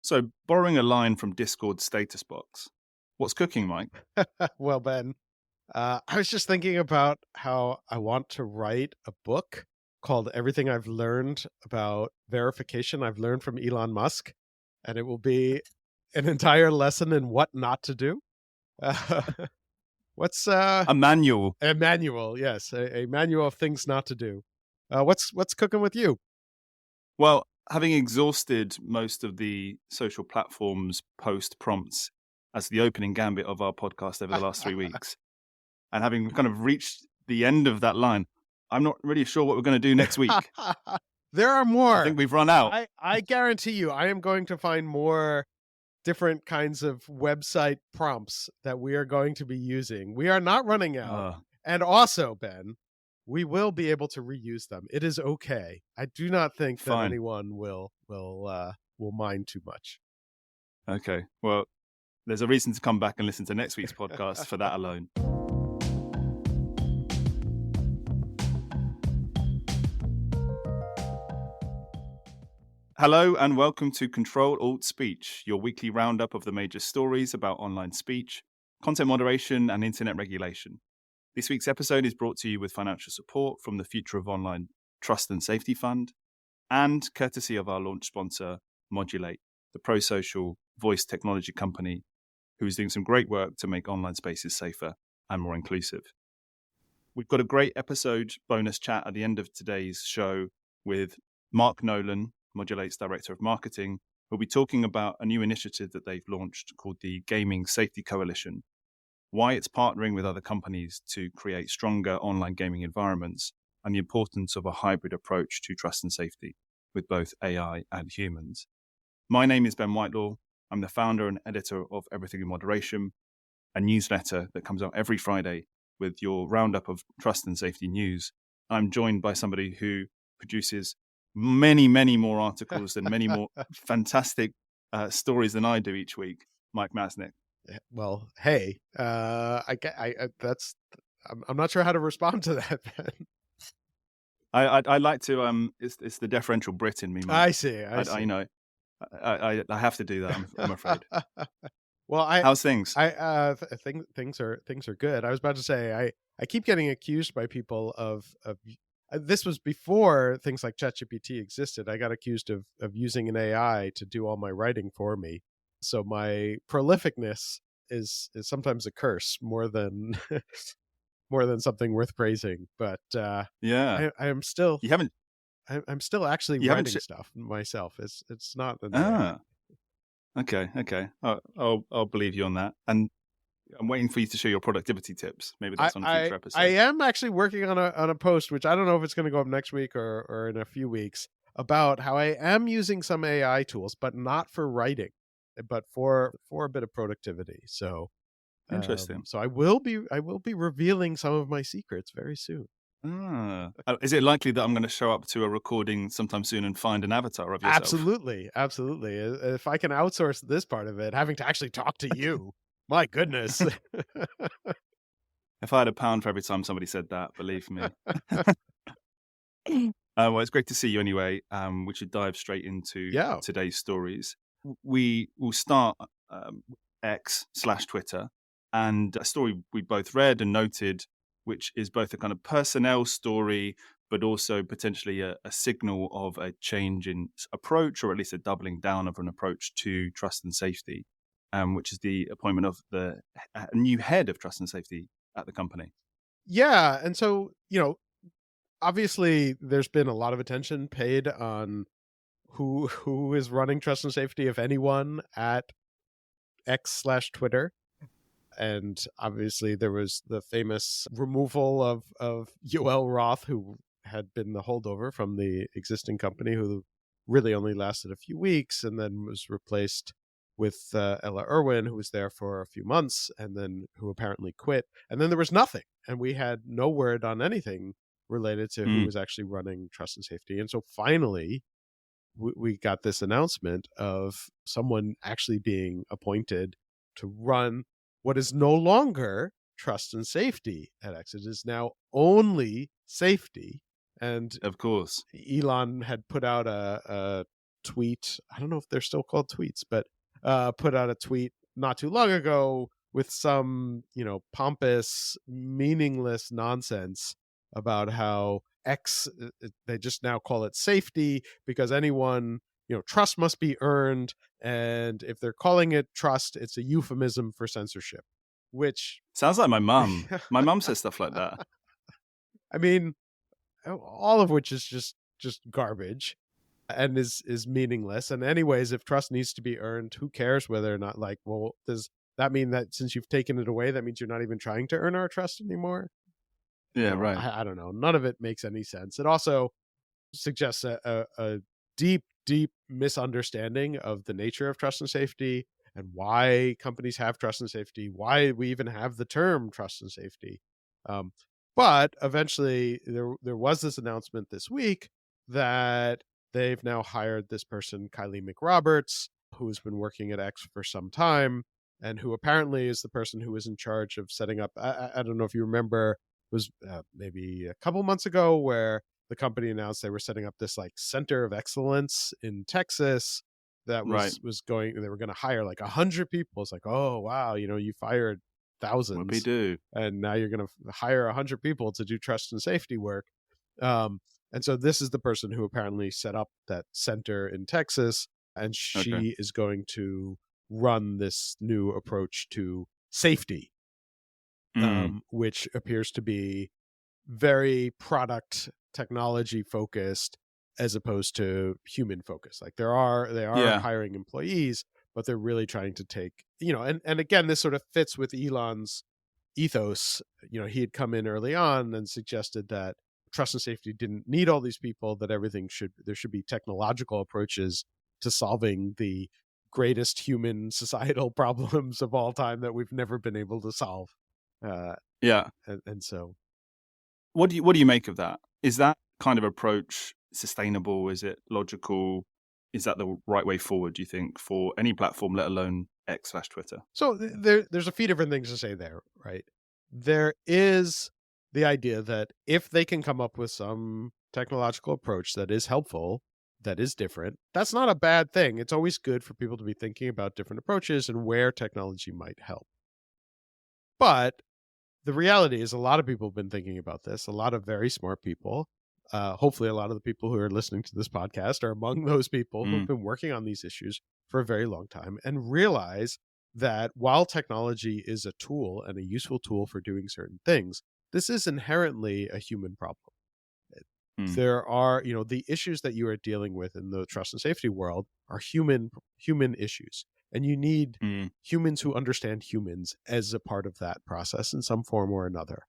So, borrowing a line from Discord's status box, what's cooking, Mike? Well, Ben, I was just thinking about how I want to write a book called Everything I've Learned About Verification I've Learned from Elon Musk. And it will be an entire lesson in what not to do. Uh, what's A manual. a manual? Yes, a manual of things not to do. What's cooking with you? Well, having exhausted most of the social platforms post prompts as the opening gambit of our podcast over the last 3 weeks, and having kind of reached the end of that line, I'm not really sure what we're going to do next week. There are I more. think we've run out. I guarantee you, I am going to find more different kinds of website prompts that we are going to be using. We are not running out. And also, Ben, we will be able to reuse them. It is okay. I do not think that Fine. anyone will mind too much. Okay. Well, there's a reason to come back and listen to next week's podcast for that alone. Hello and welcome to Ctrl-Alt-Speech, your weekly roundup of the major stories about online speech, content moderation, and internet regulation. This week's episode is brought to you with financial support from the Future of Online Trust and Safety Fund, and courtesy of our launch sponsor, Modulate, the pro-social voice technology company who is doing some great work to make online spaces safer and more inclusive. We've got a great episode bonus chat at the end of today's show with Mark Nolan, Modulate's Director of Marketing, who'll be talking about a new initiative that they've launched called the Gaming Safety Coalition, why it's partnering with other companies to create stronger online gaming environments, and the importance of a hybrid approach to trust and safety with both AI and humans. My name is Ben Whitelaw. I'm the founder and editor of Everything in Moderation, a newsletter that comes out every Friday with your roundup of trust and safety news. I'm joined by somebody who produces many, many more articles and many more fantastic stories than I do each week, Mike Masnick. Well, hey, I'm not sure how to respond to that, Ben. I like to it's the deferential Brit in me, Mike. I see. I have to do that. I'm afraid. Well, how's things? Things are good. I was about to say I keep getting accused by people of this was before things like ChatGPT existed. I got accused of using an AI to do all my writing for me. So my prolificness is sometimes a curse more than more than something worth praising. But yeah, I am still you haven't. I'm still actually writing stuff myself. It's not an AI. Okay. I'll believe you on that. And I'm waiting for you to show your productivity tips. Maybe that's on a future episode. I am actually working on a post, which I don't know if it's going to go up next week or in a few weeks, about how I am using some AI tools, but not for writing, but for a bit of productivity. So interesting. So I will be revealing some of my secrets very soon. Is it likely that I'm going to show up to a recording sometime soon and find an avatar of yourself? Absolutely. If I can outsource this part of it, having to actually talk to you, my goodness. If I had £1 for every time somebody said that, believe me. Well, it's great to see you anyway. We should dive straight into today's stories. We will start X/Twitter, and a story we both read and noted, which is both a kind of personnel story, but also potentially a signal of a change in approach, or at least a doubling down of an approach to trust and safety, which is the appointment of a new head of trust and safety at the company. Yeah. And so, obviously there's been a lot of attention paid on who is running trust and safety, if anyone, at X/Twitter. And obviously there was the famous removal of Yoel Roth, who had been the holdover from the existing company, who really only lasted a few weeks and then was replaced with Ella Irwin, who was there for a few months and then who apparently quit. And then there was nothing. And we had no word on anything related to who was actually running trust and safety. And so finally, we got this announcement of someone actually being appointed to run what is no longer trust and safety at X. It is now only safety. And of course, Elon had put out a tweet. I don't know if they're still called tweets, but put out a tweet not too long ago with some, pompous, meaningless nonsense about how X, they just now call it safety because anyone, trust must be earned. And if they're calling it trust, it's a euphemism for censorship, which sounds like my mum. My mum says stuff like that. I mean, all of which is just garbage and is meaningless. And anyways, if trust needs to be earned, who cares whether or not, like, well, does that mean that since you've taken it away, that means you're not even trying to earn our trust anymore? Yeah, right. I don't know. None of it makes any sense. It also suggests a deep, deep misunderstanding of the nature of trust and safety and why companies have trust and safety, why we even have the term trust and safety. But eventually there was this announcement this week that they've now hired this person, Kylie McRoberts, who's been working at X for some time and who apparently is the person who was in charge of setting up. I don't know if you remember, it was maybe a couple months ago where the company announced they were setting up this like center of excellence in Texas that was going, they were going to hire like 100 people. It's like, oh, wow, you fired thousands. What we do. And now you're going to hire 100 people to do trust and safety work. And so this is the person who apparently set up that center in Texas. And she is going to run this new approach to safety, which appears to be very product technology focused as opposed to human focused. Like they are hiring employees, but they're really trying to take, and again, this sort of fits with Elon's ethos. He had come in early on and suggested that trust and safety didn't need all these people, that there should be technological approaches to solving the greatest human societal problems of all time that we've never been able to solve. And so what do you make of that? Is that kind of approach sustainable? Is it logical? Is that the right way forward, do you think, for any platform, let alone X/Twitter? So there's a few different things to say there, right? There is the idea that if they can come up with some technological approach that is helpful, that is different, that's not a bad thing. It's always good for people to be thinking about different approaches and where technology might help. But the reality is a lot of people have been thinking about this, a lot of very smart people. Hopefully a lot of the people who are listening to this podcast are among those people who've been working on these issues for a very long time and realize that while technology is a tool and a useful tool for doing certain things, this is inherently a human problem. There are, the issues that you are dealing with in the trust and safety world are human issues. And you need humans who understand humans as a part of that process in some form or another.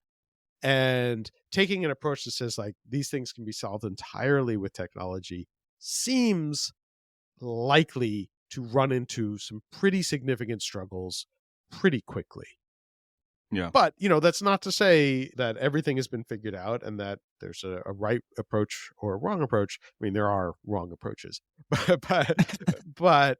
And taking an approach that says like these things can be solved entirely with technology seems likely to run into some pretty significant struggles pretty quickly. Yeah. But, that's not to say that everything has been figured out and that there's a right approach or a wrong approach. I mean, there are wrong approaches, but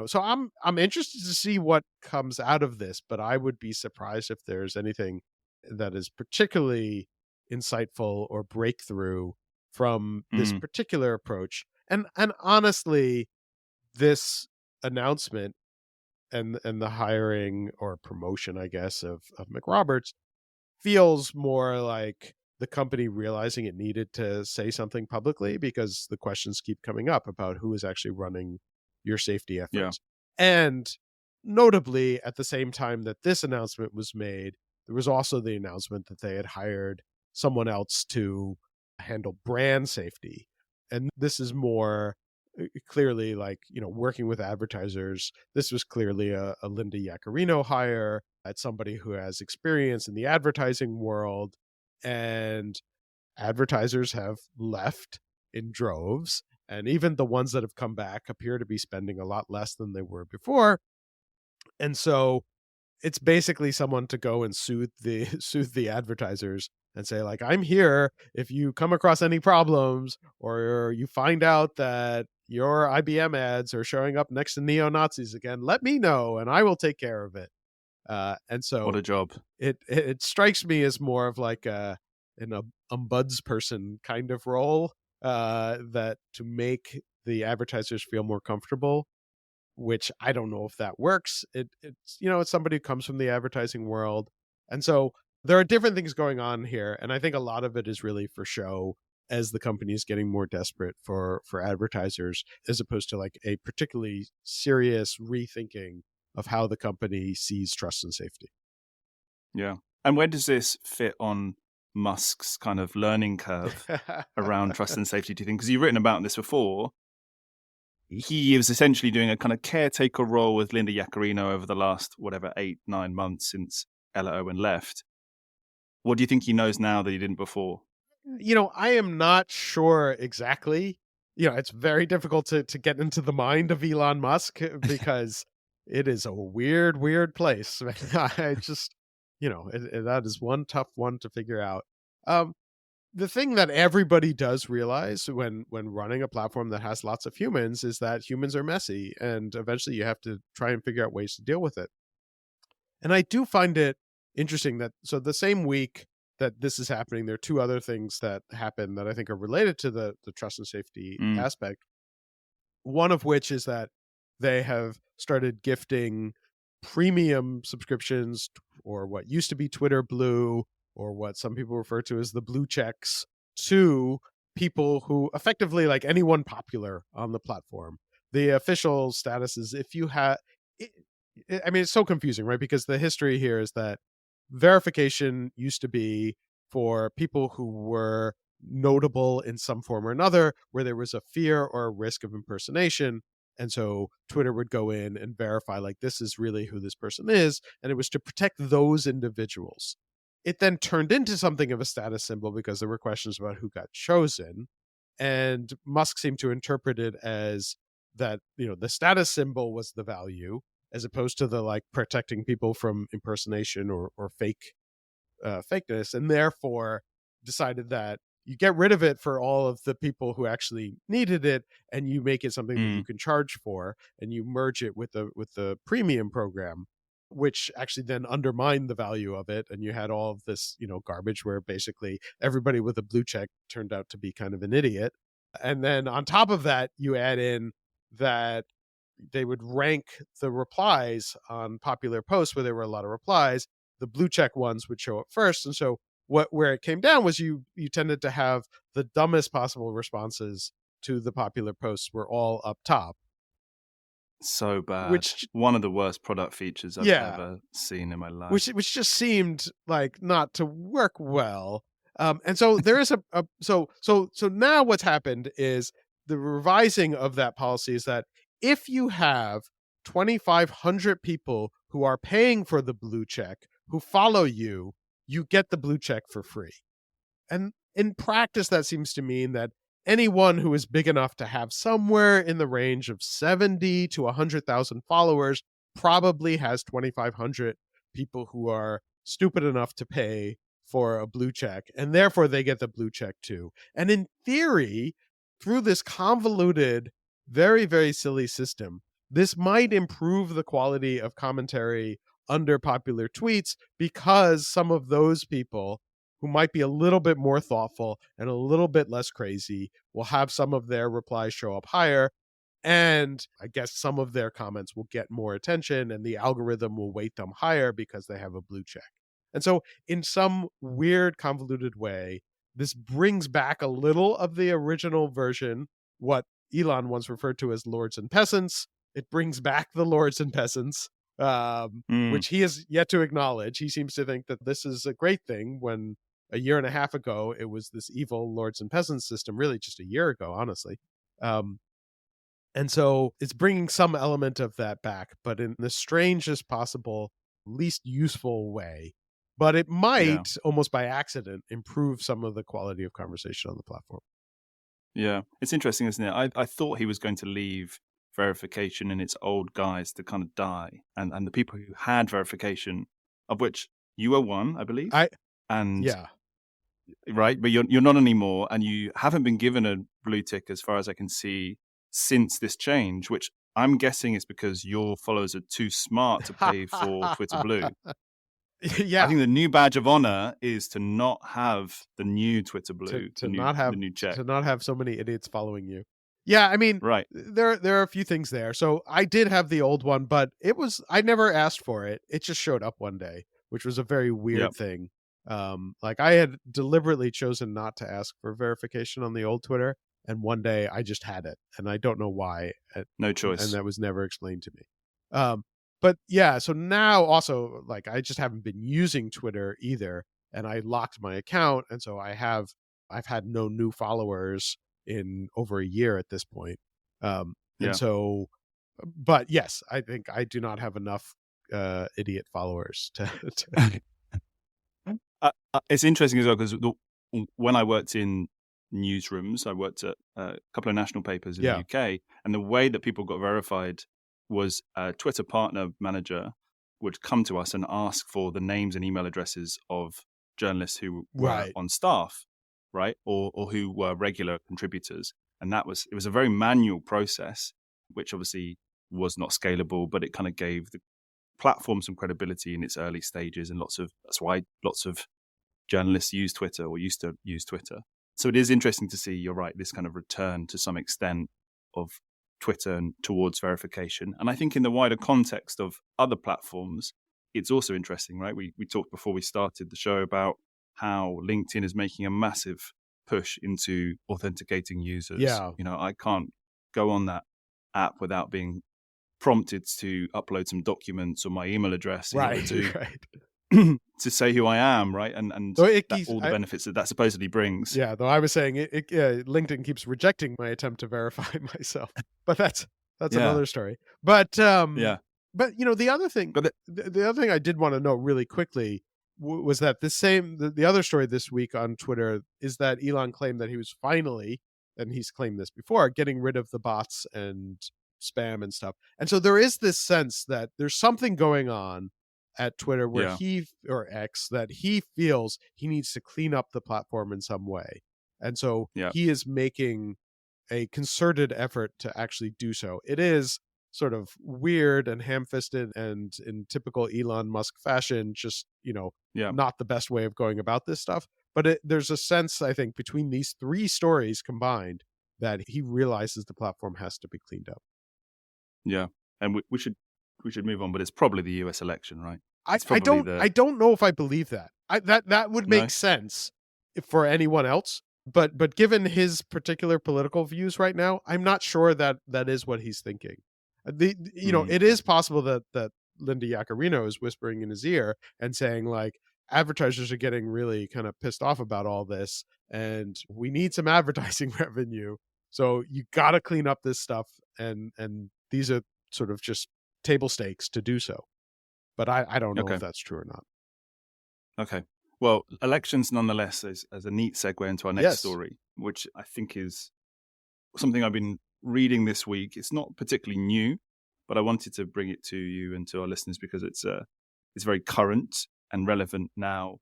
so I'm interested to see what comes out of this, but I would be surprised if there's anything that is particularly insightful or breakthrough from this particular approach. And honestly, this announcement and the hiring or promotion, I guess, of McRoberts feels more like the company realizing it needed to say something publicly because the questions keep coming up about who is actually running your safety efforts. Yeah. And notably, at the same time that this announcement was made, there was also the announcement that they had hired someone else to handle brand safety. And this is more clearly like, working with advertisers. This was clearly a Linda Yaccarino hire at somebody who has experience in the advertising world. And advertisers have left in droves. And even the ones that have come back appear to be spending a lot less than they were before. And so it's basically someone to go and soothe the advertisers and say, like, I'm here if you come across any problems or you find out that your IBM ads are showing up next to neo-Nazis again, let me know and I will take care of it. And so what a job. It strikes me as more of like an ombudsperson kind of role, that to make the advertisers feel more comfortable, which I don't know if that works. It's somebody who comes from the advertising world. And so there are different things going on here. And I think a lot of it is really for show, as the company is getting more desperate for advertisers, as opposed to like a particularly serious rethinking of how the company sees trust and safety. Yeah. And where does this fit on Musk's kind of learning curve around trust and safety, do you think? Because you've written about this before. He was essentially doing a kind of caretaker role with Linda Yaccarino over the last, 8-9 months since Ella Owen left. What do you think he knows now that he didn't before? I am not sure exactly. It's very difficult to get into the mind of Elon Musk because it is a weird, weird place. I just, that is one tough one to figure out. The thing that everybody does realize when running a platform that has lots of humans is that humans are messy, and eventually you have to try and figure out ways to deal with it. And I do find it interesting that, so the same week that this is happening, there are two other things that happen that I think are related to the trust and safety aspect. One of which is that they have started gifting premium subscriptions, or what used to be Twitter Blue, or what some people refer to as the blue checks, to people who effectively, like anyone popular on the platform. The official status is if you have, it's so confusing, right? Because the history here is that verification used to be for people who were notable in some form or another, where there was a fear or a risk of impersonation. And so Twitter would go in and verify, like, this is really who this person is. And it was to protect those individuals. It then turned into something of a status symbol because there were questions about who got chosen. And Musk seemed to interpret it as that, the status symbol was the value, as opposed to the like protecting people from impersonation or fakeness, and therefore decided that you get rid of it for all of the people who actually needed it, and you make it something that you can charge for, and you merge it with the premium program, which actually then undermined the value of it. And you had all of this, garbage where basically everybody with a blue check turned out to be kind of an idiot. And then on top of that, you add in that they would rank the replies on popular posts where there were a lot of replies. The blue check ones would show up first. And so where it came down was you tended to have the dumbest possible responses to the popular posts were all up top. So bad. One of the worst product features I've ever seen in my life. Which just seemed like not to work well. And so there is so now what's happened is the revising of that policy is that if you have 2,500 people who are paying for the blue check, who follow you, you get the blue check for free. And in practice, that seems to mean that anyone who is big enough to have somewhere in the range of 70 to 100,000 followers probably has 2,500 people who are stupid enough to pay for a blue check, and therefore they get the blue check too. And in theory, through this convoluted, very, very silly system, this might improve the quality of commentary under popular tweets, because some of those people who might be a little bit more thoughtful and a little bit less crazy will have some of their replies show up higher. And I guess some of their comments will get more attention, and the algorithm will weight them higher because they have a blue check. And so in some weird, convoluted way, this brings back a little of the original version, what Elon once referred to as lords and peasants. It brings back the lords and peasants, which he has yet to acknowledge. He seems to think that this is a great thing, when a year and a half ago it was this evil lords and peasants system, really just a year ago, honestly. And so it's bringing some element of that back, but in the strangest possible, least useful way. But it might, almost by accident, improve some of the quality of conversation on the platform. Yeah, it's interesting, isn't it? I thought he was going to leave verification in its old guise to kind of die, and the people who had verification, of which you were one, I believe. Right, but you're not anymore, and you haven't been given a blue tick, as far as I can see, since this change, which I'm guessing is because your followers are too smart to pay for Twitter Blue. Yeah, I think the new badge of honor is to not have the new Twitter Blue, the new check, to not have so many idiots following you. Yeah, I mean, Right. there are a few things there. So I did have the old one, but I never asked for it. It just showed up one day, which was a very weird Yep. thing. Like I had deliberately chosen not to ask for verification on the old Twitter, and one day I just had it, and I don't know why, No and choice. that was never explained to me. But yeah, so now also like I just haven't been using Twitter either, and I locked my account, and so I've had no new followers in over a year at this point. And Yeah. so, but yes, I think I do not have enough idiot followers to It's interesting as well because when I worked in newsrooms, I worked at a couple of national papers in the yeah, UK, and the way that people got verified was a Twitter partner manager would come to us and ask for the names and email addresses of journalists who were right, on staff, right, or who were regular contributors, and it was a very manual process, which obviously was not scalable, but it kind of gave the platform some credibility in its early stages, and that's why lots of journalists use Twitter or used to use Twitter. So it is interesting to see, you're right, this kind of return to some extent of Twitter and towards verification. And I think in the wider context of other platforms, it's also interesting, right? We talked before we started the show about how LinkedIn is making a massive push into authenticating users. yeah, I can't go on that app without being prompted to upload some documents or my email address in order right, to right. to say who I am, right? And So it that, keeps, all the benefits that supposedly brings. yeah. Though I was saying LinkedIn keeps rejecting my attempt to verify myself, but that's Yeah, another story. But yeah. the other thing, But the other thing I did want to know really quickly was that the other story this week on Twitter is that Elon claimed that he was finally, and he's claimed this before, getting rid of the bots and spam and stuff. And so there is this sense that there's something going on at Twitter where yeah, or X, that he feels he needs to clean up the platform in some way. And so yeah, he is making a concerted effort to actually do so. It is sort of weird and ham-fisted and in typical Elon Musk fashion, just, yeah, not the best way of going about this stuff. But there's a sense, I think, between these three stories combined that he realizes the platform has to be cleaned up. yeah. And we should move on, but it's probably the US election, right? I, It's I probably don't the I don't know if I believe that. That would make no. sense for anyone else, but given his particular political views right now, I'm not sure that that is what he's thinking. It is possible that Linda Yaccarino is whispering in his ear and saying like advertisers are getting really kind of pissed off about all this, and we need some advertising revenue. So you got to clean up this stuff, and these are sort of just table stakes to do so. But I don't know Okay, if that's true or not. okay. Well, elections nonetheless is as a neat segue into our next Yes. story, which I think is something I've been reading this week. It's not particularly new, but I wanted to bring it to you and to our listeners because it's very current and relevant now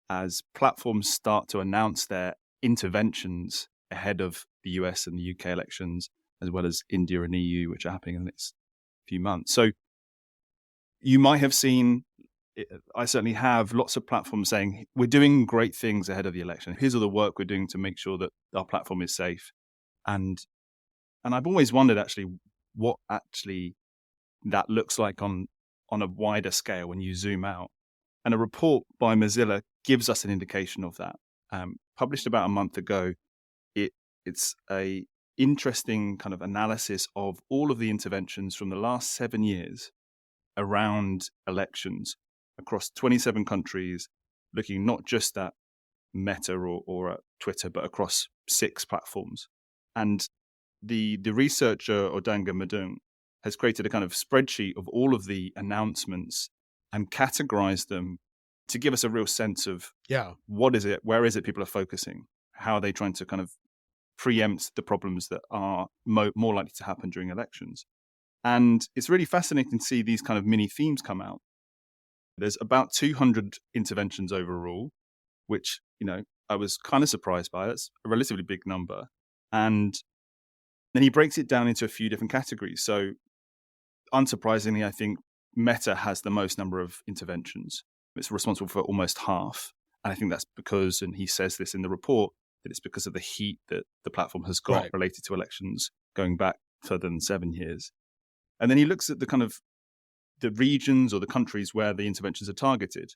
as platforms start to announce their interventions ahead of the US and the UK elections, as well as India and EU, which are happening in the next few months. So you might have seen, I certainly have, lots of platforms saying, we're doing great things ahead of the election. Here's all the work we're doing to make sure that our platform is safe. And I've always wondered actually what actually that looks like on a wider scale when you zoom out. And a report by Mozilla gives us an indication of that. Published about a month ago, it's a interesting kind of analysis of all of the interventions from the last 7 years around elections across 27 countries, looking not just at Meta or at Twitter, but across 6 platforms. And the researcher Odanga Madung has created a kind of spreadsheet of all of the announcements and categorized them to give us a real sense of what is it, where is it people are focusing, how are they trying to kind of preempt the problems that are more likely to happen during elections. And it's really fascinating to see these kind of mini themes come out. There's about 200 interventions overall, which, I was kind of surprised by. That's a relatively big number. And then he breaks it down into a few different categories. So unsurprisingly, I think Meta has the most number of interventions. It's responsible for almost half. And I think that's because, and he says this in the report, that it's because of the heat that the platform has got Right. related to elections going back further than 7 years. And then he looks at the kind of the regions or the countries where the interventions are targeted.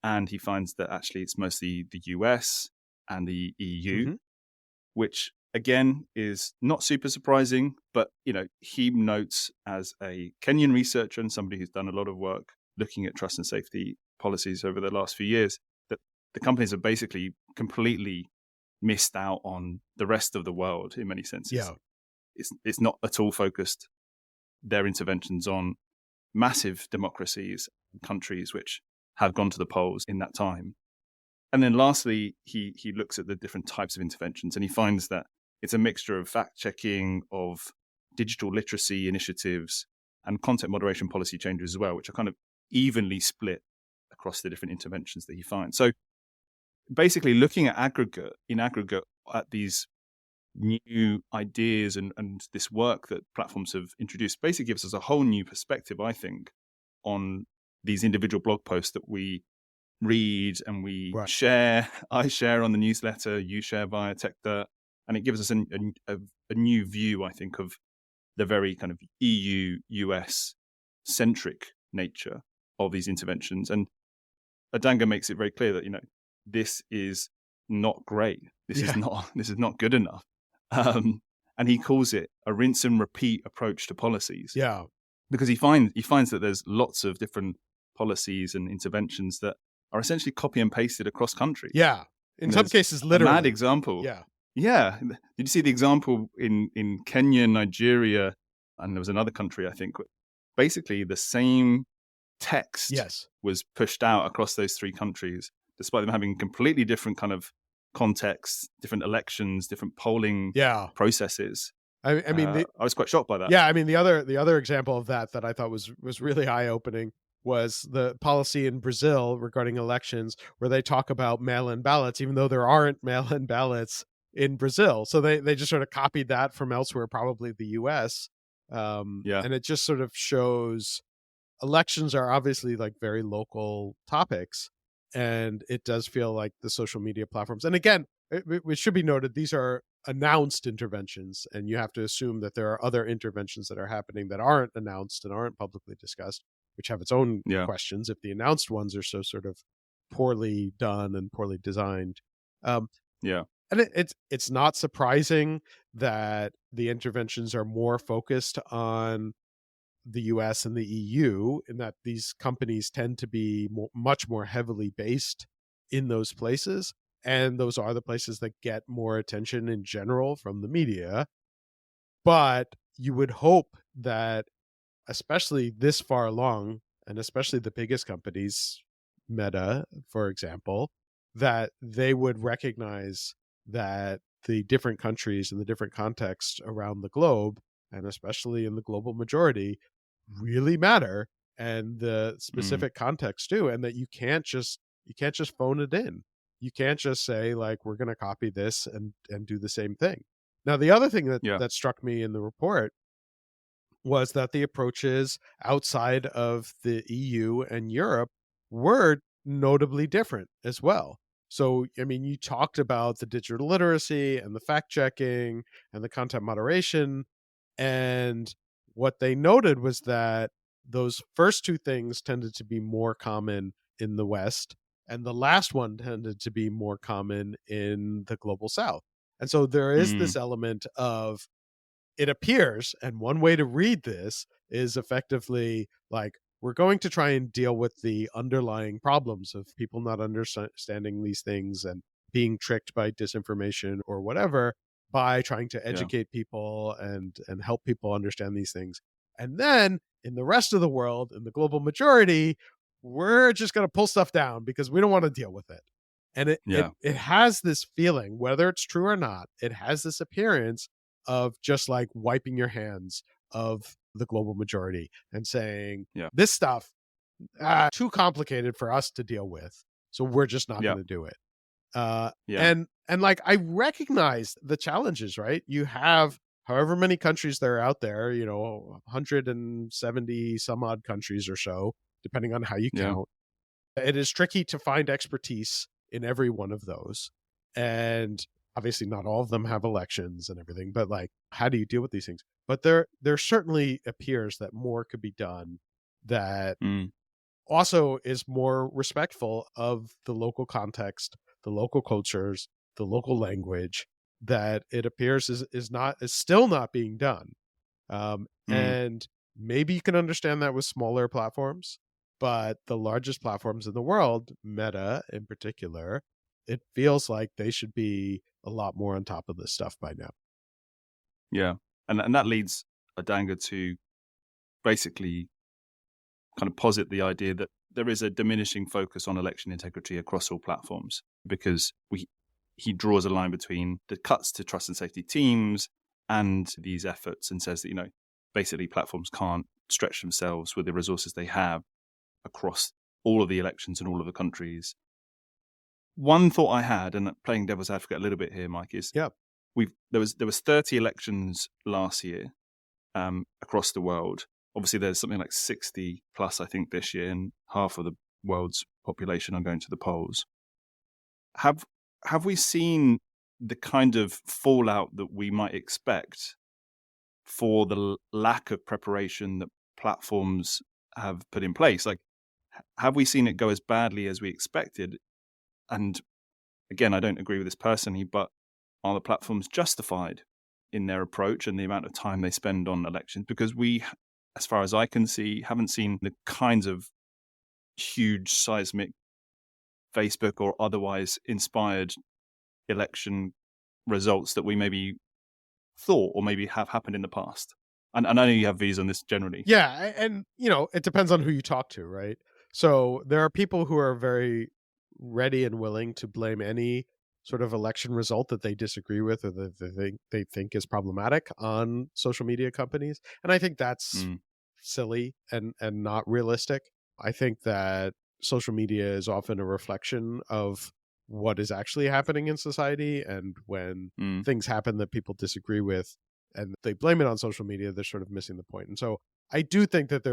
And he finds that actually it's mostly the US and the EU, Mm-hmm. which again is not super surprising, but he notes as a Kenyan researcher and somebody who's done a lot of work looking at trust and safety policies over the last few years, that the companies have basically completely missed out on the rest of the world in many senses. Yeah. It's not at all focused their interventions on massive democracies, countries which have gone to the polls in that time. And then lastly, he looks at the different types of interventions, and he finds that it's a mixture of fact-checking, of digital literacy initiatives, and content moderation policy changes as well, which are kind of evenly split across the different interventions that he finds. So basically looking at aggregate at these new ideas and this work that platforms have introduced basically gives us a whole new perspective, I think, on these individual blog posts that we read and we Right. share. I share on the newsletter, you share via TechDirt, and it gives us a new view, I think, of the very kind of EU-US centric nature of these interventions. And Adanga makes it very clear that this is not great. This is not good enough. And he calls it a rinse and repeat approach to policies. Yeah. Because he finds that there's lots of different policies and interventions that are essentially copy and pasted across countries. Yeah. In some cases, literally. A mad example. Yeah. Yeah. Did you see the example in Kenya, Nigeria, and there was another country, I think, basically the same text was pushed out across those three countries, despite them having completely different kind of contexts, different elections, different polling processes. I mean, I was quite shocked by that. Yeah, I mean, the other example of that I thought was really eye-opening was the policy in Brazil regarding elections, where they talk about mail-in ballots, even though there aren't mail-in ballots in Brazil. So they just sort of copied that from elsewhere, probably the US. And it just sort of shows elections are obviously like very local topics. And it does feel like the social media platforms. And again, it should be noted, these are announced interventions, and you have to assume that there are other interventions that are happening that aren't announced and aren't publicly discussed, which have its own questions if the announced ones are so sort of poorly done and poorly designed. And it's not surprising that the interventions are more focused on the US and the EU, in that these companies tend to be much more heavily based in those places. And those are the places that get more attention in general from the media. But you would hope that, especially this far along, and especially the biggest companies, Meta, for example, that they would recognize that the different countries and the different contexts around the globe, and especially in the global majority, really matter, and the specific context too, and that you can't just phone it in. You can't just say, like, we're going to copy this and do the same thing. Now, the other thing that struck me in the report was that the approaches outside of the EU and Europe were notably different as well. So, I mean, you talked about the digital literacy and the fact-checking and the content moderation, and what they noted was that those first two things tended to be more common in the West, and the last one tended to be more common in the global South. And so there is this element of, it appears, and one way to read this is effectively like, we're going to try and deal with the underlying problems of people not understanding these things and being tricked by disinformation or whatever, by trying to educate people and help people understand these things. And then in the rest of the world, in the global majority, we're just going to pull stuff down because we don't want to deal with it. And it has this feeling, whether it's true or not, it has this appearance of just like wiping your hands of the global majority and saying, this stuff, too complicated for us to deal with, so we're just not going to do it. And like, I recognize the challenges, right? You have however many countries that are out there, 170 some odd countries or so, depending on how you count. It is tricky to find expertise in every one of those. And Obviously, not all of them have elections and everything, but like, how do you deal with these things? But there certainly appears that more could be done that Mm, also is more respectful of the local context, the local cultures, the local language, that it appears is still not being done. mm, And maybe you can understand that with smaller platforms, but the largest platforms in the world, Meta in particular, it feels like they should be a lot more on top of this stuff by now. yeah. And that leads Adanga to basically kind of posit the idea that there is a diminishing focus on election integrity across all platforms, because he draws a line between the cuts to trust and safety teams and these efforts, and says that, basically platforms can't stretch themselves with the resources they have across all of the elections in all of the countries. One thought I had, and playing devil's advocate a little bit here, Mike, is Yeah. there was 30 elections last year across the world. Obviously, there's something like 60 plus, I think, this year, and half of the world's population are going to the polls. Have we seen the kind of fallout that we might expect for the lack of preparation that platforms have put in place? Like, have we seen it go as badly as we expected? And again, I don't agree with this personally, but are the platforms justified in their approach and the amount of time they spend on elections? Because we, as far as I can see, haven't seen the kinds of huge seismic Facebook or otherwise inspired election results that we maybe thought or maybe have happened in the past. And I know you have views on this generally. Yeah, and it depends on who you talk to, right? So there are people who are very ready and willing to blame any sort of election result that they disagree with or that they think is problematic on social media companies, and I think that's Mm, silly and not realistic. I think that social media is often a reflection of what is actually happening in society, and when mm, things happen that people disagree with and they blame it on social media, they're sort of missing the point. And so I do think that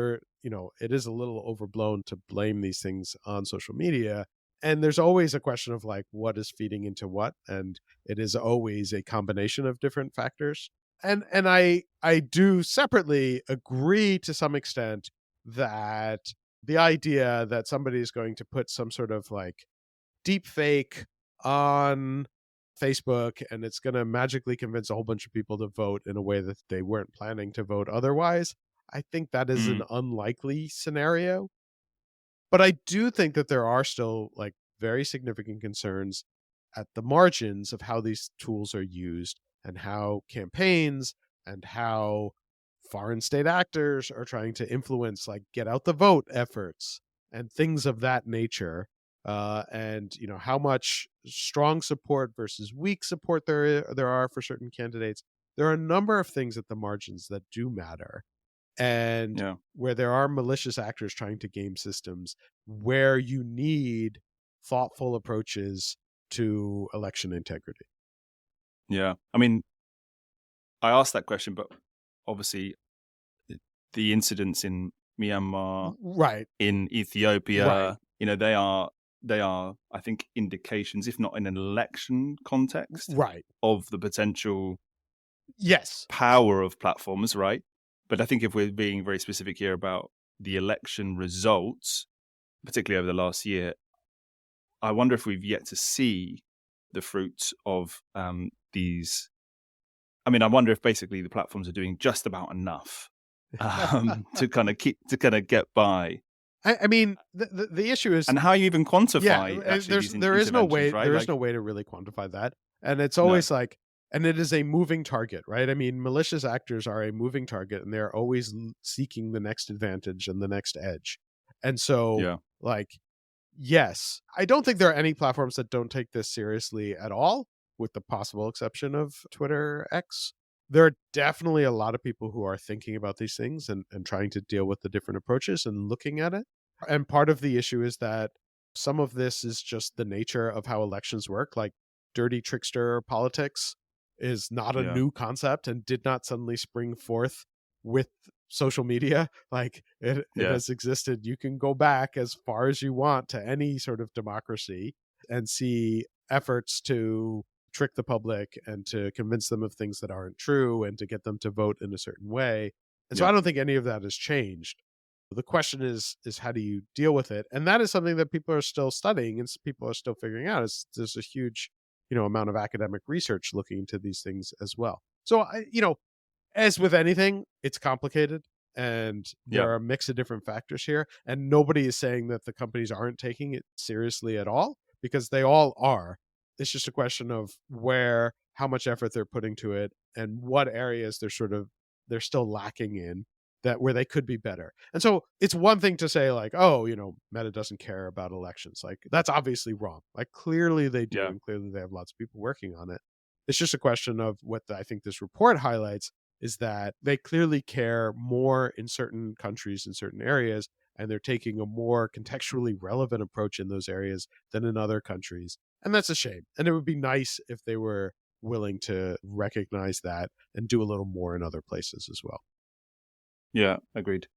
it is a little overblown to blame these things on social media. And there's always a question of like what is feeding into what, and it is always a combination of different factors. And I do separately agree to some extent that the idea that somebody is going to put some sort of like deep fake on Facebook and it's going to magically convince a whole bunch of people to vote in a way that they weren't planning to vote otherwise, I think that is an mm, unlikely scenario. But I do think that there are still like very significant concerns at the margins of how these tools are used and how campaigns and how foreign state actors are trying to influence like get out the vote efforts and things of that nature. And how much strong support versus weak support there are for certain candidates. There are a number of things at the margins that do matter, and yeah. where there are malicious actors trying to game systems, where you need thoughtful approaches to election integrity. Yeah. I mean, I asked that question, but obviously the incidents in Myanmar, Right, in right, Ethiopia, they are, I think, indications, if not in an election context, right. of the potential Yes. power of platforms, right? But I think if we're being very specific here about the election results, particularly over the last year, I wonder if we've yet to see the fruits of these. I mean, I wonder if basically the platforms are doing just about enough to kind of get by. I mean, the issue is, And how you even yeah, quantify actually these there is no interventions, way right? there is Like, no way to really quantify that, and it's no, always like, and it is a moving target, right? I mean, malicious actors are a moving target, and they're always seeking the next advantage and the next edge, and so yeah, like, yes, I don't think there are any platforms that don't take this seriously at all, with the possible exception of Twitter X. There are definitely a lot of people who are thinking about these things and trying to deal with the different approaches and looking at it. And part of the issue is that some of this is just the nature of how elections work. Like dirty trickster politics is not a yeah, new concept and did not suddenly spring forth with social media. Like it yeah, has existed. You can go back as far as you want to any sort of democracy and see efforts to trick the public and to convince them of things that aren't true and to get them to vote in a certain way. And so Yeah. I don't think any of that has changed. The question is how do you deal with it? And that is something that people are still studying and people are still figuring out. There's a huge, amount of academic research looking into these things as well. So as with anything, it's complicated and Yeah. there are a mix of different factors here. And nobody is saying that the companies aren't taking it seriously at all, because they all are. It's just a question of how much effort they're putting to it and what areas they're still lacking in, that where they could be better. And so it's one thing to say like, oh, Meta doesn't care about elections. Like, that's obviously wrong. Like, clearly they do, Yeah. and clearly they have lots of people working on it. It's just a question of what I think this report highlights is that they clearly care more in certain countries, in certain areas, and they're taking a more contextually relevant approach in those areas than in other countries. And that's a shame. And it would be nice if they were willing to recognize that and do a little more in other places as well. Yeah, agreed.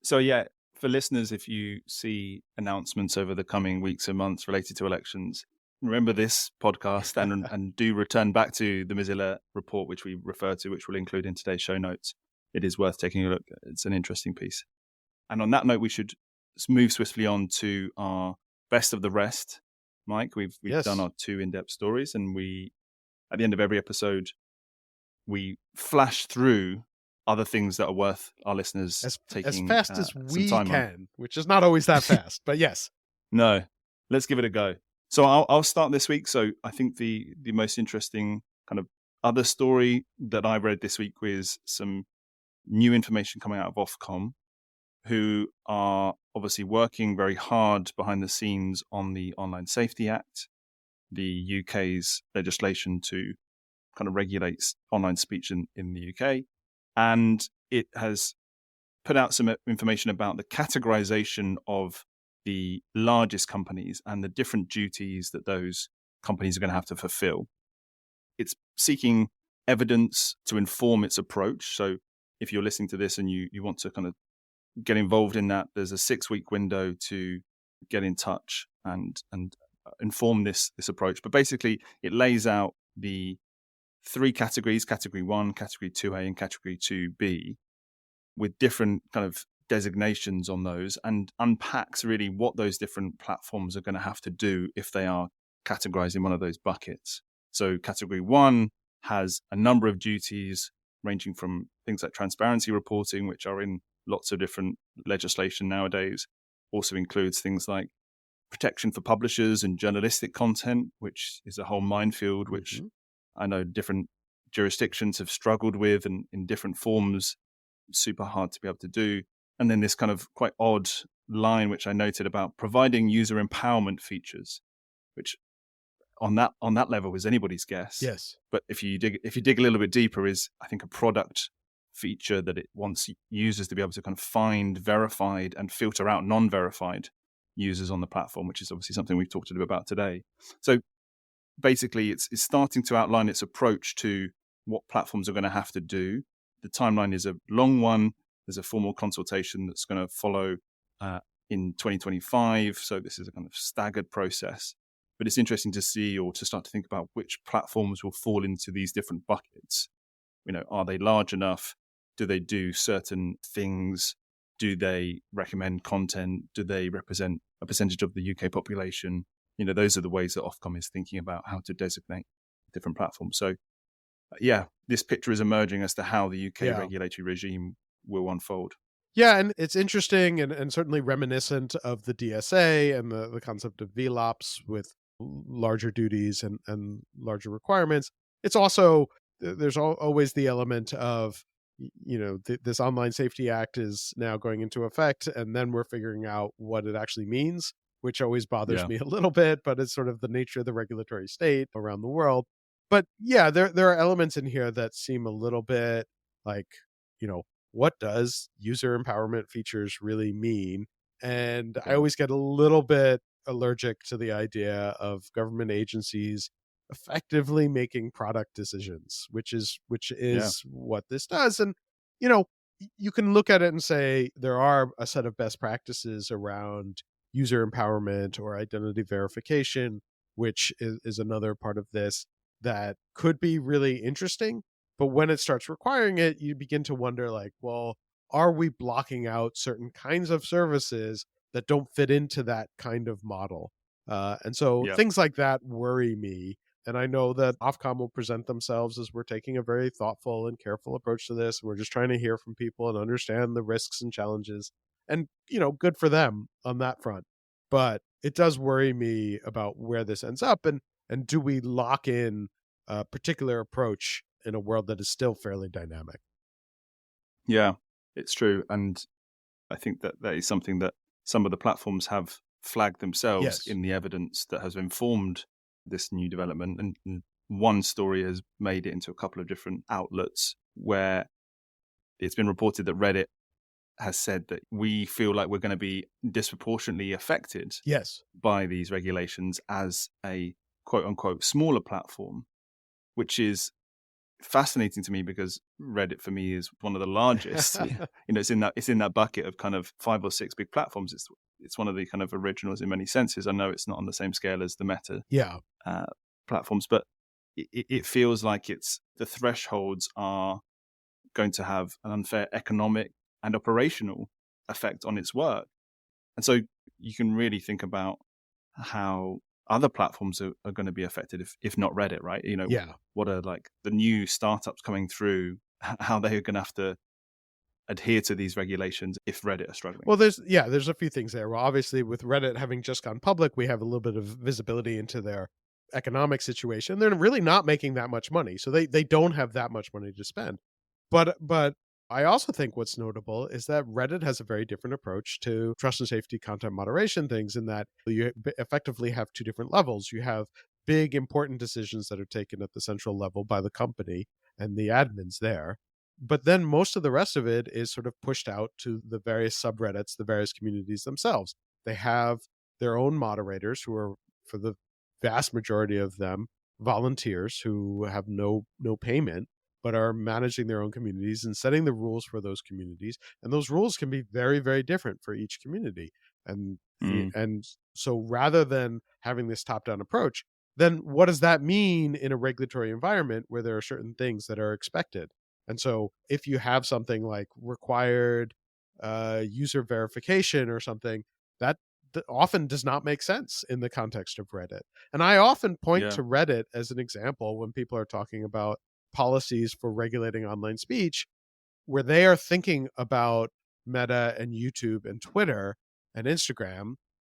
So yeah, for listeners, if you see announcements over the coming weeks and months related to elections, remember this podcast and do return back to the Mozilla report, which we refer to, which we'll include in today's show notes. It is worth taking a look. It's an interesting piece. And on that note, we should move swiftly on to our best of the rest. Mike, we've Yes. done our 2 in-depth stories, and at the end of every episode, we flash through other things that are worth our listeners taking as fast as we some time can, on. which is not always that fast, but yes. No, let's give it a go. So I'll start this week. So I think the most interesting kind of other story that I read this week was some new information coming out of Ofcom, who are obviously working very hard behind the scenes on the Online Safety Act, the UK's legislation to kind of regulates online speech in the UK. And it has put out some information about the categorization of the largest companies and the different duties that those companies are going to have to fulfill. It's seeking evidence to inform its approach. So if you're listening to this and you want to kind of get involved in that, there's a 6-week window to get in touch and inform this approach. But basically, it lays out the 3 categories: Category 1, Category 2A, and Category 2B, with different kind of designations on those, and unpacks really what those different platforms are going to have to do if they are categorized in one of those buckets. So Category 1 has a number of duties ranging from things like transparency reporting, which are in lots of different legislation nowadays. Also includes things like protection for publishers and journalistic content, which is a whole minefield, which I know different jurisdictions have struggled with and in different forms, super hard to be able to do. And then this kind of quite odd line, which I noted about providing user empowerment features, which on that level is anybody's guess. Yes. But if you dig a little bit deeper, is I think a product feature that it wants users to be able to kind of find verified and filter out non-verified users on the platform, which is obviously something we've talked a little bit about today. So basically, it's starting to outline its approach to what platforms are going to have to do. The timeline is a long one. There's a formal consultation that's going to follow in 2025. So this is a kind of staggered process. But it's interesting to see, or to start to think about, which platforms will fall into these different buckets. Are they large enough? Do they do certain things? Do they recommend content? Do they represent a percentage of the UK population? Those are the ways that Ofcom is thinking about how to designate different platforms. So, this picture is emerging as to how the UK regulatory regime will unfold. Yeah, and it's interesting and certainly reminiscent of the DSA and the concept of VLOPs with larger duties and larger requirements. It's also, there's always the element of, this Online Safety Act is now going into effect, and then we're figuring out what it actually means, which always bothers me a little bit, but it's sort of the nature of the regulatory state around the world. But yeah, there are elements in here that seem a little bit like, what does user empowerment features really mean? And I always get a little bit allergic to the idea of government agencies effectively making product decisions, which is what this does. And, you can look at it and say there are a set of best practices around user empowerment or identity verification, which is another part of this. that could be really interesting. But when it starts requiring it, you begin to wonder, like, well, are we blocking out certain kinds of services that don't fit into that kind of model? And so Yeah. things like that worry me. And I know that Ofcom will present themselves as we're taking a very thoughtful and careful approach to this. We're just trying to hear from people and understand the risks and challenges. And, good for them on that front. But it does worry me about where this ends up. And do we lock in a particular approach in a world that is still fairly dynamic? Yeah, it's true. And I think that that is something that some of the platforms have flagged themselves Yes. in the evidence that has informed this new development. And one story has made it into a couple of different outlets where it's been reported that Reddit has said that we feel like we're going to be disproportionately affected Yes. by these regulations as a quote unquote smaller platform, which is fascinating to me because Reddit for me is one of the largest. It's in that bucket of kind of 5 or 6 big platforms. It's one of the kind of originals in many senses. I know it's not on the same scale as the Meta Yeah. uh, platforms, but it feels like the thresholds are going to have an unfair economic and operational effect on its work. And so you can really think about how other platforms are going to be affected if not Reddit, right? Yeah. What are like the new startups coming through, how they're going to have to adhere to these regulations if Reddit are struggling. Well, there's a few things there. Well, obviously, with Reddit having just gone public, we have a little bit of visibility into their economic situation. They're really not making that much money, so they don't have that much money to spend. But I also think what's notable is that Reddit has a very different approach to trust and safety content moderation things, in that you effectively have two different levels. You have big important decisions that are taken at the central level by the company and the admins there, but then most of the rest of it is sort of pushed out to the various subreddits, the various communities themselves. They have their own moderators who are, for the vast majority of them, volunteers who have no payment, but are managing their own communities and setting the rules for those communities. And those rules can be very, very different for each community. And Mm, and so rather than having this top-down approach, then what does that mean in a regulatory environment where there are certain things that are expected? And so if you have something like required user verification or something, that often does not make sense in the context of Reddit. And I often point yeah, to Reddit as an example when people are talking about policies for regulating online speech, where they are thinking about Meta and YouTube and Twitter and Instagram,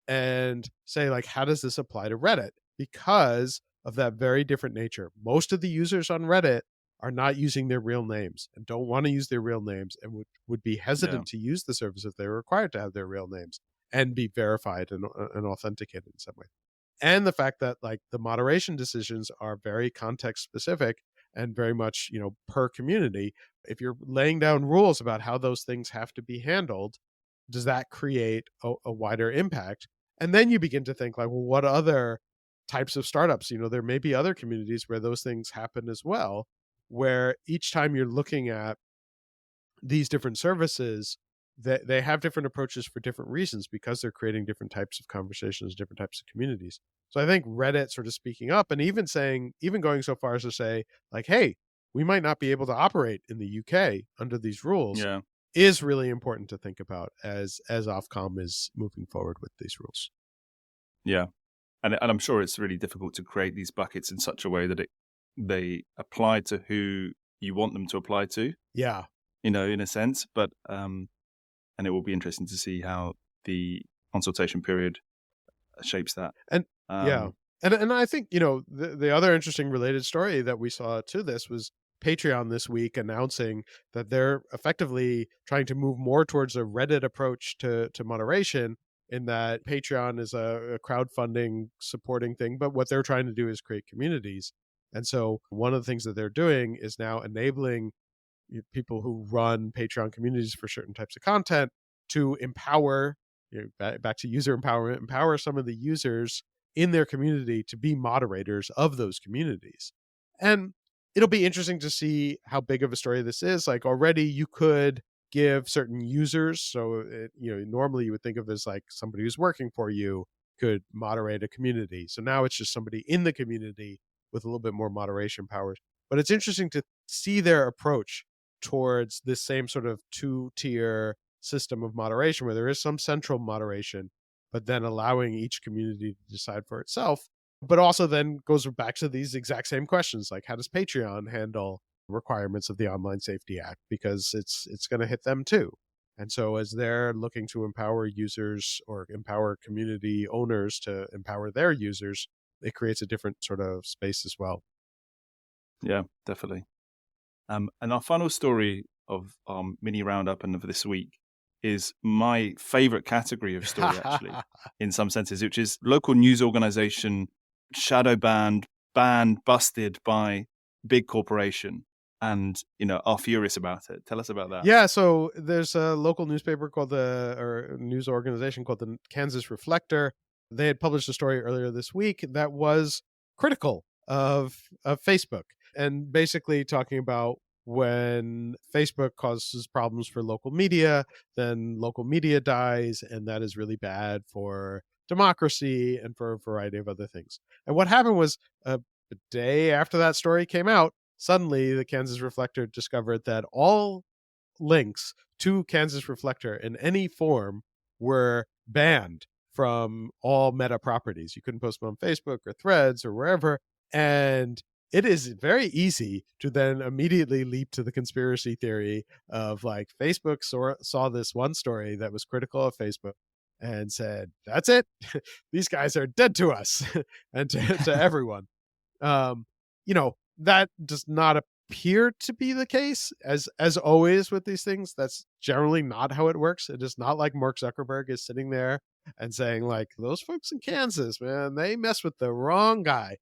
and say, like, how does this apply to Reddit? Because of that very different nature. Most of the users on Reddit are not using their real names and don't want to use their real names, and would be yeah, hesitant to use the service if they were required to have their real names and be verified and authenticated in some way. And the fact that, like, the moderation decisions are very context specific and very much, per community. If you're laying down rules about how those things have to be handled, does that create a wider impact? And then you begin to think, like, well, what other types of startups? There may be other communities where those things happen as well, where each time you're looking at these different services, they have different approaches for different reasons, because they're creating different types of conversations, different types of communities. So I think Reddit sort of speaking up and even going so far as to say, like, hey, we might not be able to operate in the UK under these rules, yeah, is really important to think about as Ofcom is moving forward with these rules. yeah. And I'm sure it's really difficult to create these buckets in such a way that they apply to who you want them to apply to, Yeah. in a sense. But and it will be interesting to see how the consultation period shapes that. And yeah. Um, And I think, the other interesting related story that we saw to this was Patreon this week announcing that they're effectively trying to move more towards a Reddit approach to moderation, in that Patreon is a crowdfunding supporting thing, but what they're trying to do is create communities. And so one of the things that they're doing is now enabling people who run Patreon communities for certain types of content to empower, back to user empowerment, empower some of the users in their community to be moderators of those communities. And it'll be interesting to see how big of a story this is. Like, already you could give certain users, so normally you would think of this like somebody who's working for you could moderate a community. So now it's just somebody in the community with a little bit more moderation powers. But it's interesting to see their approach towards this same sort of two-tier system of moderation where there is some central moderation, but then allowing each community to decide for itself. But also then goes back to these exact same questions, like how does Patreon handle requirements of the Online Safety Act? Because it's going to hit them too. And so as they're looking to empower users or empower community owners to empower their users, it creates a different sort of space as well. Yeah, definitely. And our final story of our mini roundup and of this week is my favorite category of story, actually, in some senses, which is local news organization shadow banned, busted by big corporation, and are furious about it. Tell us about that. Yeah, so there's a local newspaper called or news organization called the Kansas Reflector. They had published a story earlier this week that was critical of Facebook, and basically talking about when Facebook causes problems for local media, then local media dies, and that is really bad for democracy and for a variety of other things. And what happened was a day after that story came out, suddenly the Kansas Reflector discovered that all links to Kansas Reflector in any form were banned from all Meta properties. You couldn't post them on Facebook or Threads or wherever. And it is very easy to then immediately leap to the conspiracy theory of like Facebook saw this one story that was critical of Facebook and said, that's it. These guys are dead to us and to everyone. That does not appear to be the case. As always with these things, that's generally not how it works. It is not like Mark Zuckerberg is sitting there and saying like, those folks in Kansas, man, they mess with the wrong guy.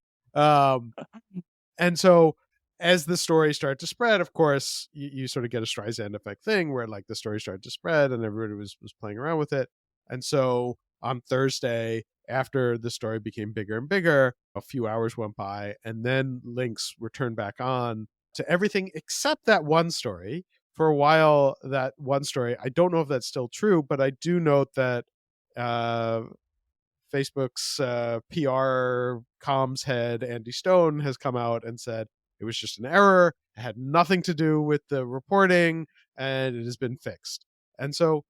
And so as the stories start to spread, of course, you sort of get a Streisand effect thing where like the story started to spread and everybody was playing around with it. And so on Thursday, after the story became bigger and bigger, a few hours went by, and then links were turned back on to everything except that one story. For a while, that one story, I don't know if that's still true, but I do note that Facebook's PR comms head, Andy Stone, has come out and said it was just an error. It had nothing to do with the reporting, and it has been fixed. And so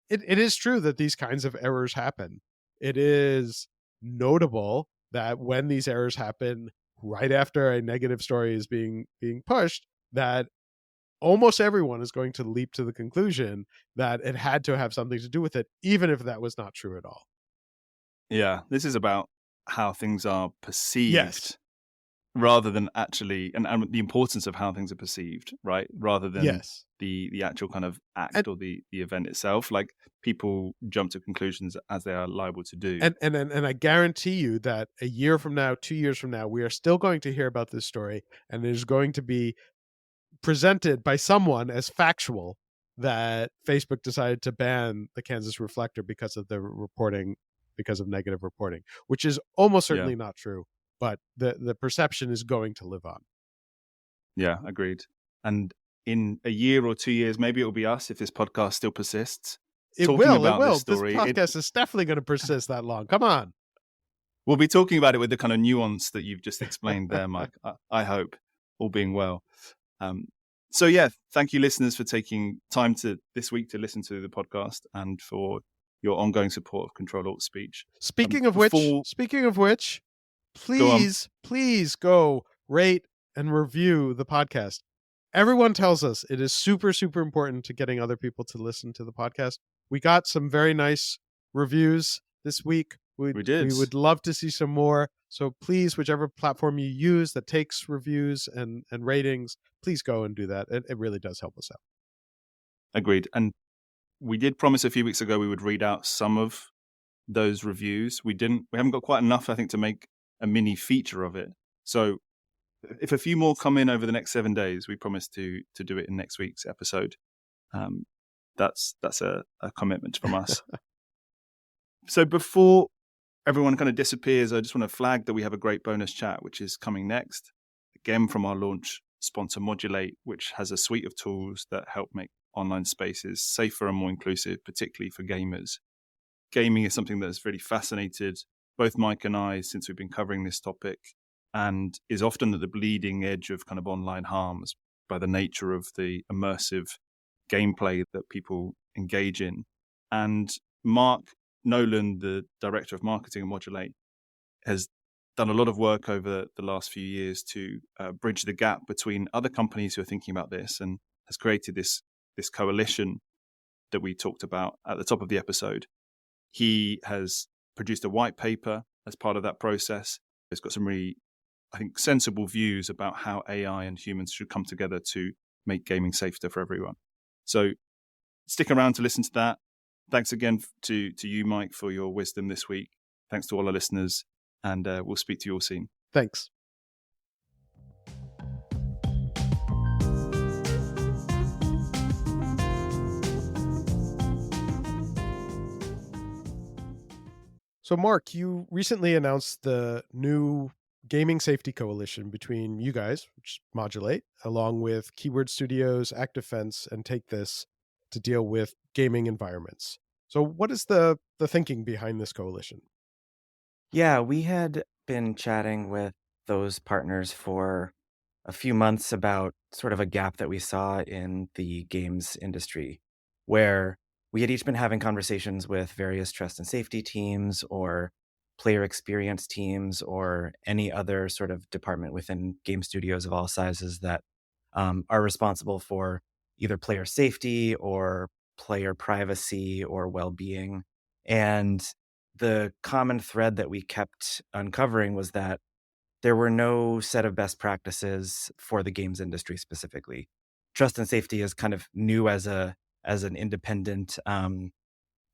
it is true that these kinds of errors happen. It is notable that when these errors happen right after a negative story is being pushed, that almost everyone is going to leap to the conclusion that it had to have something to do with it, even if that was not true at all. Yeah, this is about how things are perceived. Yes. Rather than actually, and the importance of how things are perceived, right? Rather than yes. the actual kind of act or the event itself. Like people jump to conclusions as they are liable to do. And I guarantee you that a year from now, 2 years from now, we are still going to hear about this story, and it is going to be presented by someone as factual that Facebook decided to ban the Kansas Reflector because of the reporting, because of negative reporting, which is almost certainly not true. But the perception is going to live on. Yeah, agreed. And in a year or 2 years, maybe it'll be us if this podcast still persists. It will. This podcast is definitely going to persist that long. Come on. We'll be talking about it with the kind of nuance that you've just explained there, Mike. I hope, all being well. So yeah, thank you, listeners, for taking time this week to listen to the podcast and for your ongoing support of Ctrl-Alt-Speech. Speaking of which, please go rate and review the podcast. Everyone tells us it is super, super important to getting other people to listen to the podcast. We got some very nice reviews this week. We did. We would love to see some more. So please, whichever platform you use that takes reviews and ratings, please go and do that. It really does help us out. Agreed. And we did promise a few weeks ago we would read out some of those reviews. We haven't got quite enough, I think, to make a mini feature of it. So if a few more come in over the next 7 days, we promise to do it in next week's episode. That's a commitment from us. So before everyone kind of disappears, I just want to flag that we have a great bonus chat, which is coming next, again from our launch sponsor Modulate, which has a suite of tools that help make online spaces safer and more inclusive, particularly for gamers. Gaming is something that has really fascinated both Mike and I since we've been covering this topic. and is often at the bleeding edge of kind of online harms by the nature of the immersive gameplay that people engage in. And Mark Nolan, the director of marketing at Modulate, has done a lot of work over the last few years to bridge the gap between other companies who are thinking about this, and has created this coalition that we talked about at the top of the episode. He has produced a white paper as part of that process. It's got some really, I think, sensible views about how AI and humans should come together to make gaming safer for everyone. So stick around to listen to that. Thanks again to you, Mike, for your wisdom this week. Thanks to all our listeners, and we'll speak to you all soon. Thanks. So, Mark, you recently announced the new gaming safety coalition between you guys, which is Modulate, along with Keyword Studios, ActiveFence, and Take This to deal with gaming environments. So, what is the thinking behind this coalition? Yeah, we had been chatting with those partners for a few months about sort of a gap that we saw in the games industry, where we had each been having conversations with various trust and safety teams or player experience teams or any other sort of department within game studios of all sizes that are responsible for either player safety or player privacy or well-being. And the common thread that we kept uncovering was that there were no set of best practices for the games industry specifically. Trust and safety is kind of new as an independent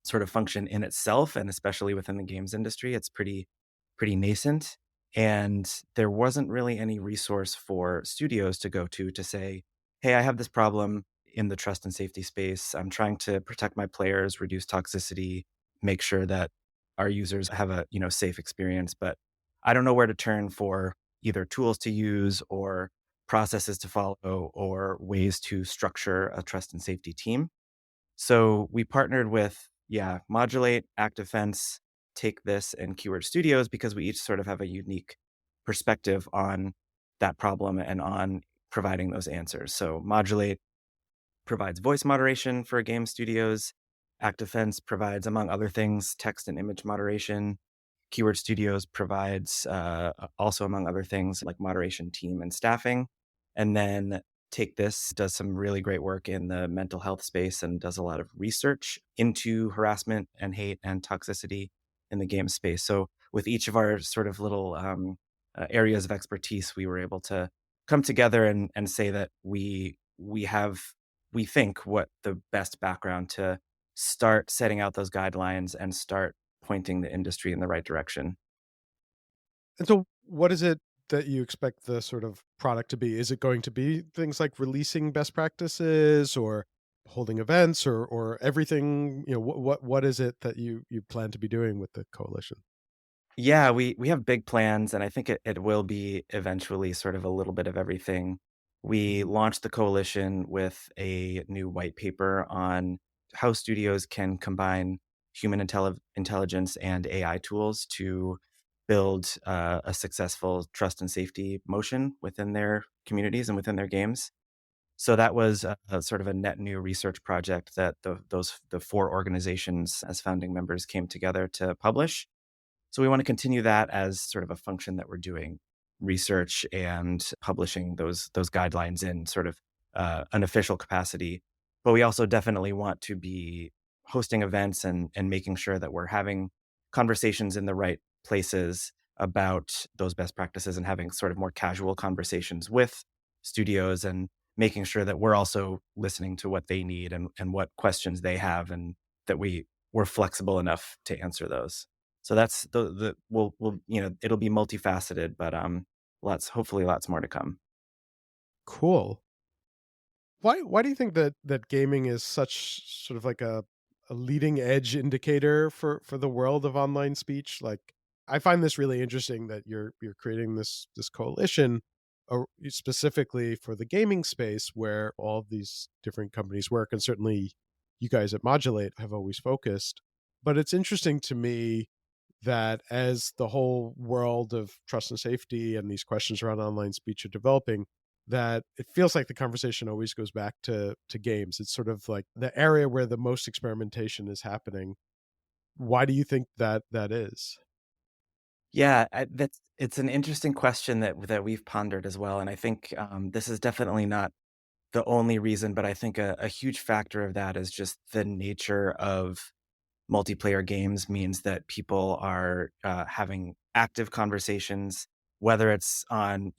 sort of function in itself, and especially within the games industry, it's pretty nascent. And there wasn't really any resource for studios to go to say, "Hey, I have this problem in the trust and safety space. I'm trying to protect my players, reduce toxicity, make sure that our users have a safe experience, but I don't know where to turn for either tools to use or processes to follow or ways to structure a trust and safety team." So we partnered with, Modulate, ActiveFence, Take This, and Keyword Studios because we each sort of have a unique perspective on that problem and on providing those answers. So Modulate provides voice moderation for game studios. ActiveFence provides, among other things, text and image moderation. Keyword Studios provides also, among other things, like moderation team and staffing. And then Take This does some really great work in the mental health space and does a lot of research into harassment and hate and toxicity in the game space. So with each of our sort of little areas of expertise, we were able to come together and say that we think what the best background to start setting out those guidelines and start pointing the industry in the right direction. And so, what is it that you expect the sort of product to be? Is it going to be things like releasing best practices or holding events or everything? What is it that you plan to be doing with the coalition? Yeah, we have big plans, and I think it will be eventually sort of a little bit of everything. We launched the coalition with a new white paper on how studios can combine human intelligence and AI tools to build a successful trust and safety motion within their communities and within their games. So that was a sort of a net new research project that the four organizations as founding members came together to publish. So we want to continue that as sort of a function that we're doing research and publishing those guidelines in sort of an official capacity. But we also definitely want to be hosting events and making sure that we're having conversations in the right places about those best practices and having sort of more casual conversations with studios and making sure that we're also listening to what they need and what questions they have and that we're flexible enough to answer those. So that's the we'll it'll be multifaceted, but hopefully lots more to come. Cool. Why do you think that gaming is such sort of like a leading edge indicator for the world of online speech? Like, I find this really interesting that you're creating this coalition specifically for the gaming space where all of these different companies work, and certainly you guys at Modulate have always focused. But it's interesting to me that as the whole world of trust and safety and these questions around online speech are developing, that it feels like the conversation always goes back to games. It's sort of like the area where the most experimentation is happening. Why do you think that that is? Yeah, it's an interesting question that we've pondered as well, and I think this is definitely not the only reason, but I think a huge factor of that is just the nature of multiplayer games means that people are having active conversations, whether it's on,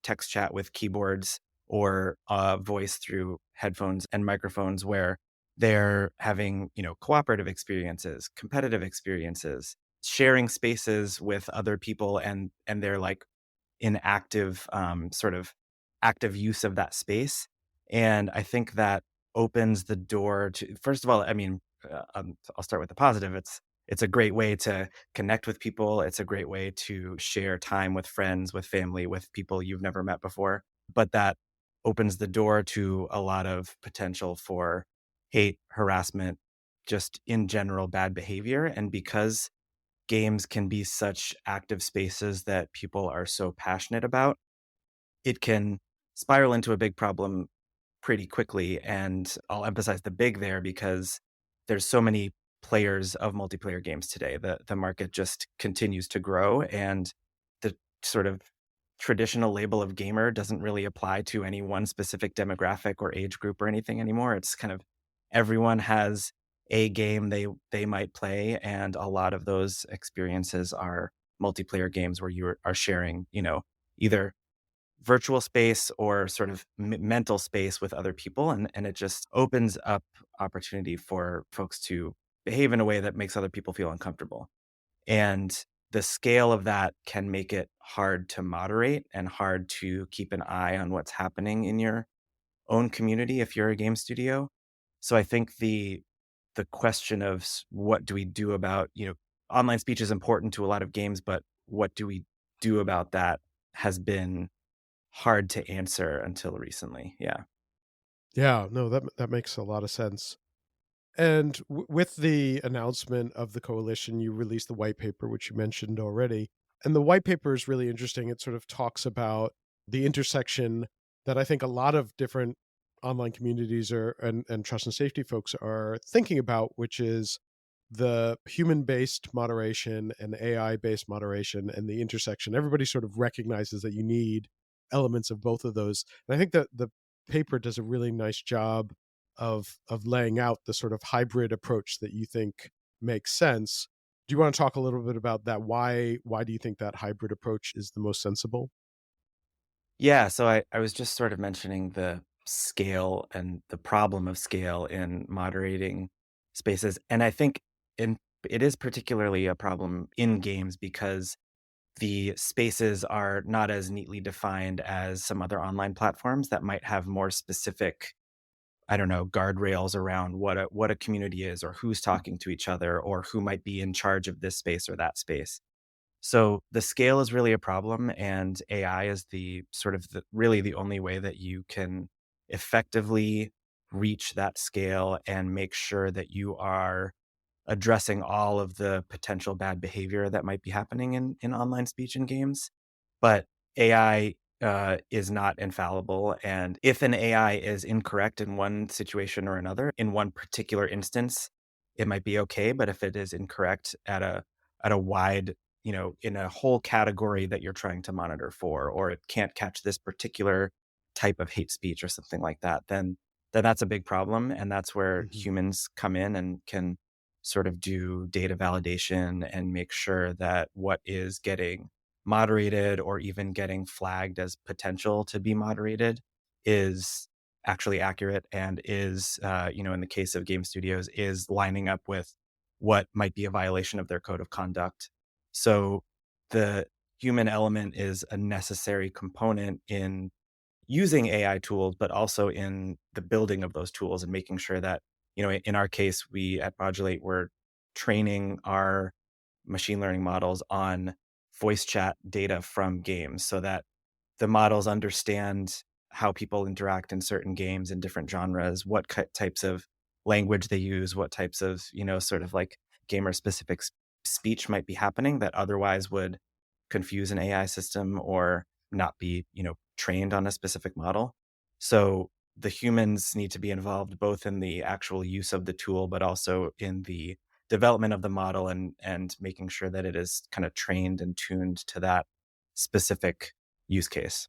text chat with keyboards or voice through headphones and microphones, where they're having, cooperative experiences, competitive experiences, sharing spaces with other people, and they're like in active sort of active use of that space. And I think that opens the door to, first of all, I mean, I'll start with the positive. It's a great way to connect with people. It's a great way to share time with friends, with family, with people you've never met before. But that opens the door to a lot of potential for hate, harassment, just in general bad behavior. And because games can be such active spaces that people are so passionate about, it can spiral into a big problem pretty quickly. And I'll emphasize the big there because there's so many players of multiplayer games today. The market just continues to grow, and the sort of traditional label of gamer doesn't really apply to any one specific demographic or age group or anything anymore. It's kind of everyone has a game they might play, and a lot of those experiences are multiplayer games where you are sharing, either virtual space or sort of mental space with other people, and it just opens up opportunity for folks to behave in a way that makes other people feel uncomfortable. And the scale of that can make it hard to moderate and hard to keep an eye on what's happening in your own community if you're a game studio. So I think the question of what do we do about, online speech is important to a lot of games, but what do we do about that has been hard to answer until recently. Yeah. Yeah, no, that makes a lot of sense. And with the announcement of the coalition, you released the white paper, which you mentioned already. And the white paper is really interesting. It sort of talks about the intersection that I think a lot of different online communities and trust and safety folks are thinking about, which is the human based moderation and AI based moderation and the intersection. Everybody sort of recognizes that you need elements of both of those. And I think that the paper does a really nice job of laying out the sort of hybrid approach that you think makes sense. Do you want to talk a little bit about that? Why do you think that hybrid approach is the most sensible? Yeah. So I was just sort of mentioning the scale and the problem of scale in moderating spaces. And I think in it is particularly a problem in games because the spaces are not as neatly defined as some other online platforms that might have more specific, I don't know, guardrails around what a community is, or who's talking to each other, or who might be in charge of this space or that space. So the scale is really a problem, and AI is the sort of really the only way that you can effectively reach that scale and make sure that you are addressing all of the potential bad behavior that might be happening in online speech and games. But AI is not infallible. And if an AI is incorrect in one situation or another, in one particular instance, it might be okay. But if it is incorrect at a wide, in a whole category that you're trying to monitor for, or it can't catch this particular type of hate speech or something like that, then that's a big problem. And that's where Mhm. humans come in and can sort of do data validation and make sure that what is getting moderated or even getting flagged as potential to be moderated is actually accurate and is, in the case of game studios, is lining up with what might be a violation of their code of conduct. So the human element is a necessary component in using AI tools, but also in the building of those tools and making sure that, in our case, we at Modulate, we're training our machine learning models on voice chat data from games so that the models understand how people interact in certain games in different genres, what types of language they use, what types of, sort of like gamer specific speech might be happening that otherwise would confuse an AI system or not be, trained on a specific model. So the humans need to be involved both in the actual use of the tool, but also in the development of the model and making sure that it is kind of trained and tuned to that specific use case.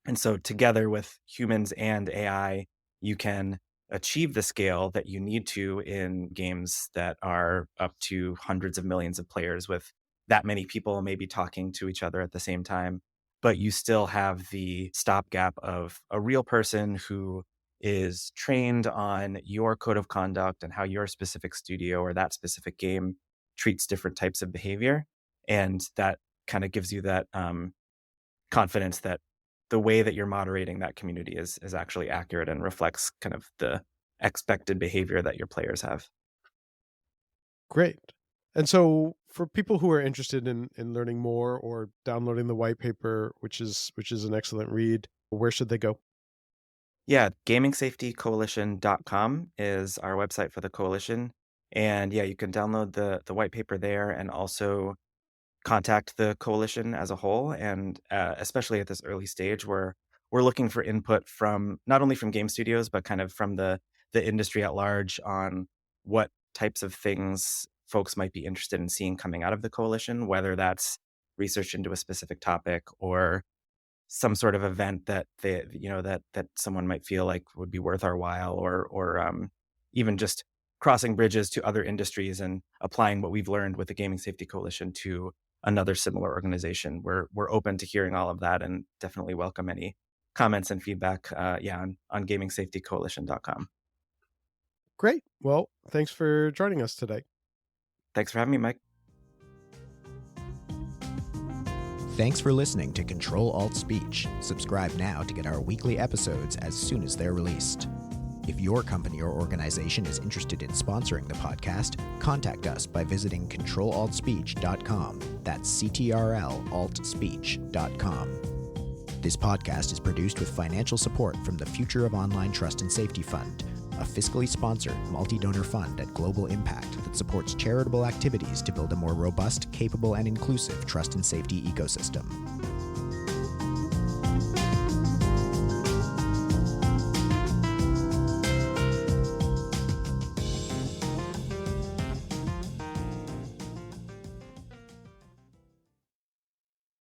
And so together with humans and AI, you can achieve the scale that you need to in games that are up to hundreds of millions of players with that many people maybe talking to each other at the same time. But you still have the stopgap of a real person who is trained on your code of conduct and how your specific studio or that specific game treats different types of behavior. And that kind of gives you that confidence that the way that you're moderating that community is actually accurate and reflects kind of the expected behavior that your players have. Great. And so for people who are interested in learning more or downloading the white paper, which is an excellent read, where should they go? Yeah, gamingsafetycoalition.com is our website for the coalition. And yeah, you can download the white paper there and also contact the coalition as a whole. And especially at this early stage where we're looking for input from not only from game studios, but kind of from the industry at large on what types of things folks might be interested in seeing coming out of the coalition, whether that's research into a specific topic or some sort of event that that someone might feel like would be worth our while, or even just crossing bridges to other industries and applying what we've learned with the Gaming Safety Coalition to another similar organization. We're open to hearing all of that and definitely welcome any comments and feedback. On gamingsafetycoalition.com. Great. Well, thanks for joining us today. Thanks for having me, Mike. Thanks for listening to Ctrl-Alt-Speech. Subscribe now to get our weekly episodes as soon as they're released. If your company or organization is interested in sponsoring the podcast, contact us by visiting Ctrl-Alt-Speech.com. That's Ctrl-Alt-Speech.com. This podcast is produced with financial support from the Future of Online Trust and Safety Fund, a fiscally sponsored multi-donor fund at global impact that supports charitable activities to build a more robust, capable, and inclusive trust and safety ecosystem.